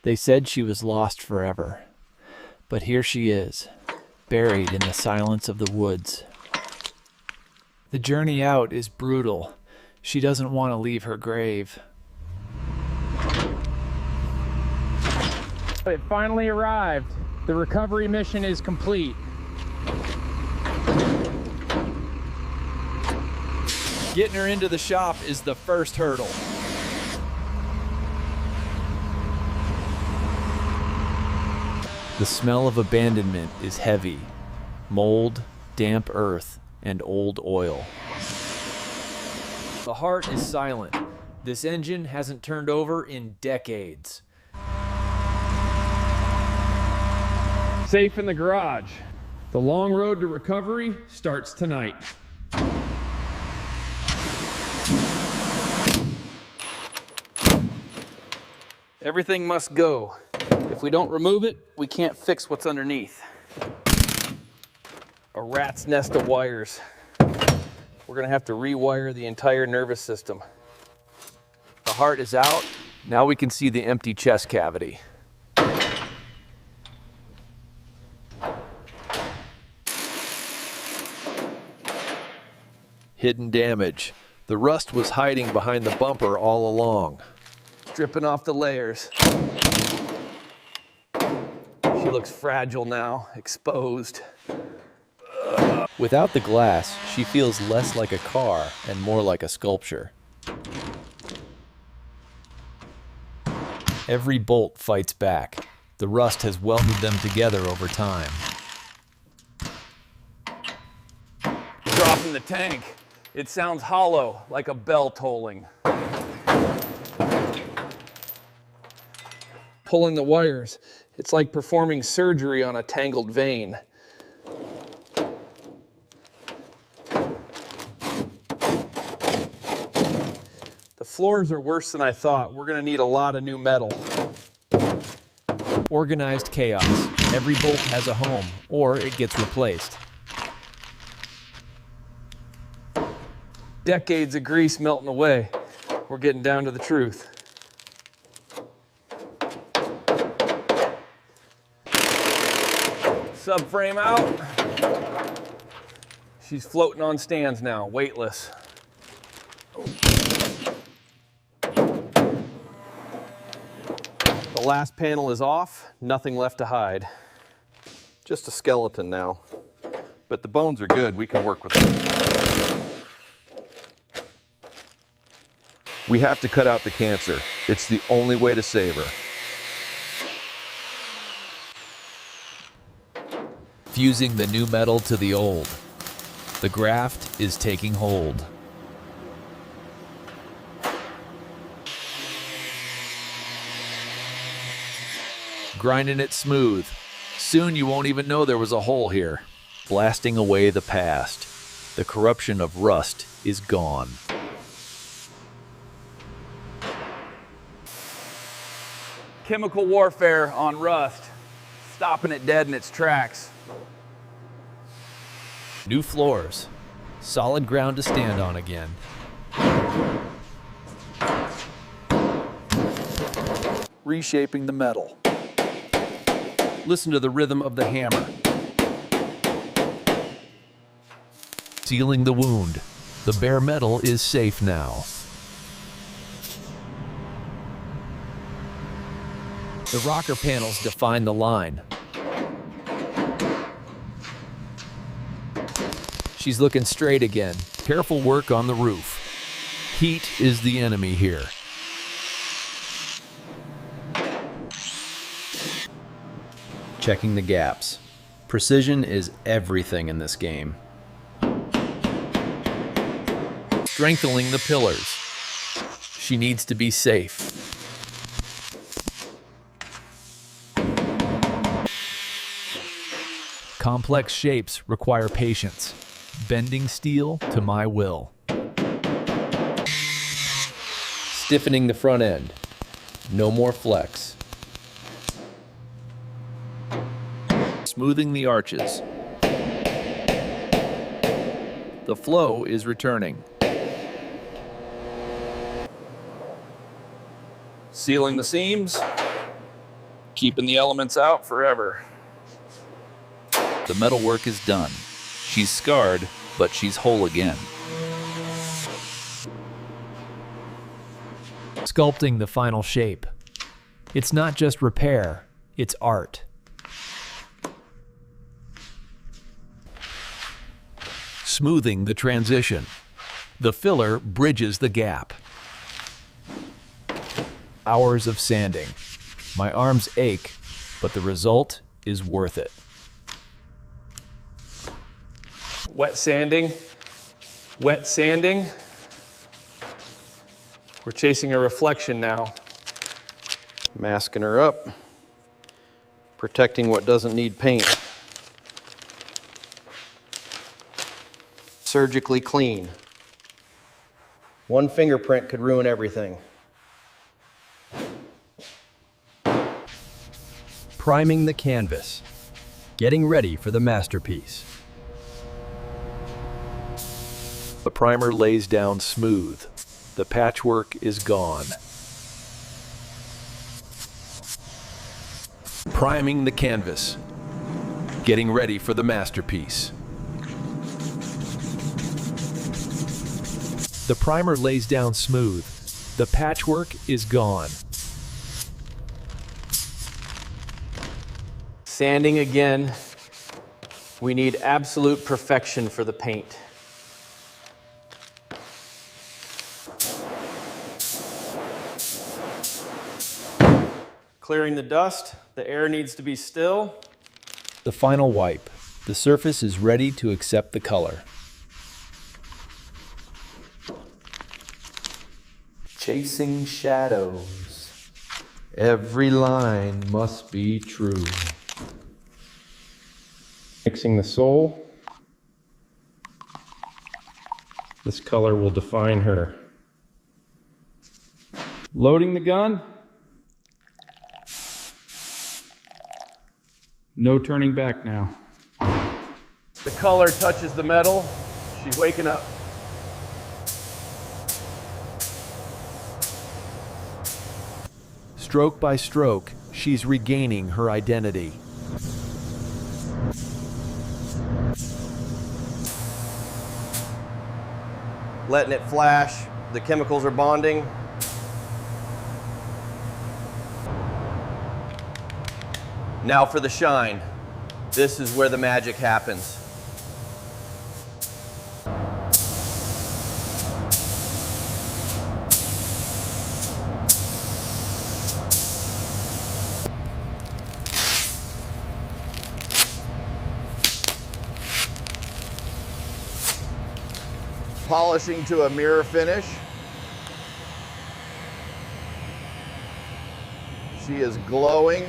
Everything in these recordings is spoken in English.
They said she was lost forever, but here she is, buried in the silence of the woods. The journey out is brutal. She doesn't want to leave her grave. It finally arrived. The recovery mission is complete. Getting her into the shop is the first hurdle. The smell of abandonment is heavy. Mold, damp earth, and old oil. The heart is silent. This engine hasn't turned over in decades. Safe in the garage. The long road to recovery starts tonight. Everything must go. If we don't remove it, we can't fix what's underneath. A rat's nest of wires. We're gonna have to rewire the entire nervous system. The heart is out. Now we can see the empty chest cavity. Hidden damage. The rust was hiding behind the bumper all along. Stripping off the layers. She looks fragile now, exposed. Without the glass, she feels less like a car and more like a sculpture. Every bolt fights back. The rust has welded them together over time. Dropping the tank. It sounds hollow, like a bell tolling. Pulling the wires. It's like performing surgery on a tangled vein. The floors are worse than I thought. We're gonna need a lot of new metal. Organized chaos. Every bolt has a home, or it gets replaced. Decades of grease melting away. We're getting down to the truth. Subframe out. She's floating on stands now, weightless. The last panel is off, nothing left to hide. Just a skeleton now. But the bones are good, we can work with them. We have to cut out the cancer. It's the only way to save her. Fusing the new metal to the old. The graft is taking hold. Grinding it smooth. Soon you won't even know there was a hole here. Blasting away the past. The corruption of rust is gone. Chemical warfare on rust. Stopping it dead in its tracks. New floors. Solid ground to stand on again. Reshaping the metal. Listen to the rhythm of the hammer. Sealing the wound. The bare metal is safe now. The rocker panels define the line. She's looking straight again. Careful work on the roof. Heat is the enemy here. Checking the gaps. Precision is everything in this game. Strengthening the pillars. She needs to be safe. Complex shapes require patience. Bending steel to my will. Stiffening the front end. No more flex. Smoothing the arches. The flow is returning. Sealing the seams. Keeping the elements out forever. The metalwork is done. She's scarred, but she's whole again. Sculpting the final shape. It's not just repair, it's art. Smoothing the transition. The filler bridges the gap. Hours of sanding. My arms ache, but the result is worth it. Wet sanding. Wet sanding. We're chasing a reflection now. Masking her up. Protecting what doesn't need paint. Surgically clean. One fingerprint could ruin everything. Priming the canvas. Getting ready for the masterpiece. The primer lays down smooth. The patchwork is gone. Priming the canvas. Getting ready for the masterpiece. The primer lays down smooth. The patchwork is gone. Sanding again. We need absolute perfection for the paint. Clearing the dust. The air needs to be still. The final wipe. The surface is ready to accept the color. Chasing shadows. Every line must be true. Mixing the sole. This color will define her. Loading the gun. No turning back now. The color touches the metal. She's waking up. Stroke by stroke, she's regaining her identity. Letting it flash. The chemicals are bonding. Now for the shine. This is where the magic happens. Polishing to a mirror finish. She is glowing.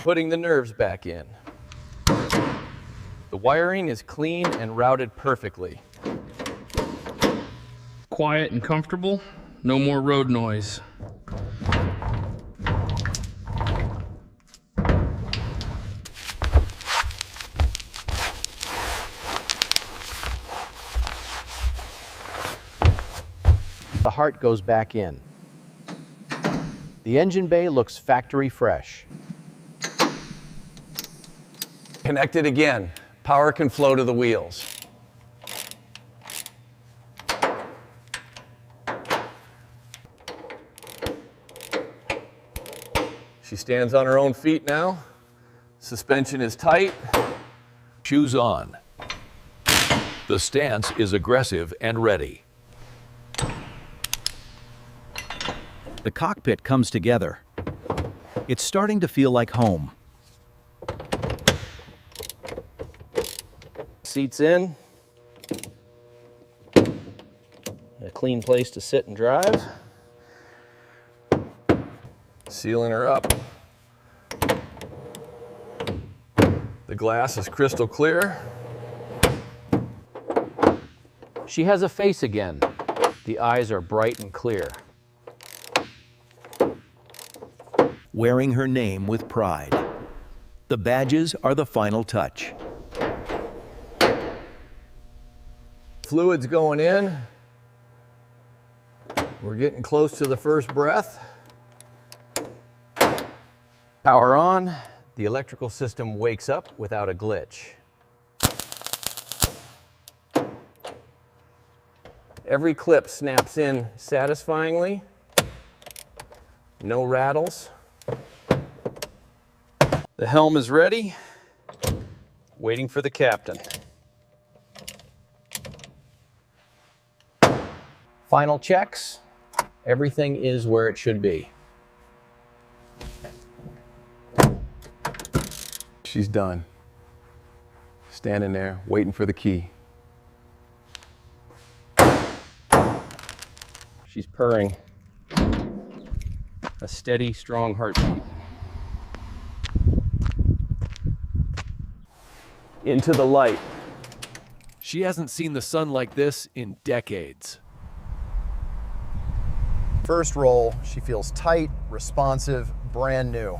Putting the nerves back in. The wiring is clean and routed perfectly. Quiet and comfortable, no more road noise. The heart goes back in. The engine bay looks factory fresh. Connected again. Power can flow to the wheels. She stands on her own feet now. Suspension is tight. Shoes on. The stance is aggressive and ready. The cockpit comes together. It's starting to feel like home. Seats in. A clean place to sit and drive. Sealing her up. The glass is crystal clear. She has a face again. The eyes are bright and clear. Wearing her name with pride. The badges are the final touch. Fluid's going in. We're getting close to the first breath. Power on, the electrical system wakes up without a glitch. Every clip snaps in satisfyingly, no rattles. The helm is ready, waiting for the captain. Final checks, everything is where it should be. She's done. Standing there, waiting for the key. She's purring. A steady, strong heartbeat. Into the light. She hasn't seen the sun like this in decades. First roll, she feels tight, responsive, brand new.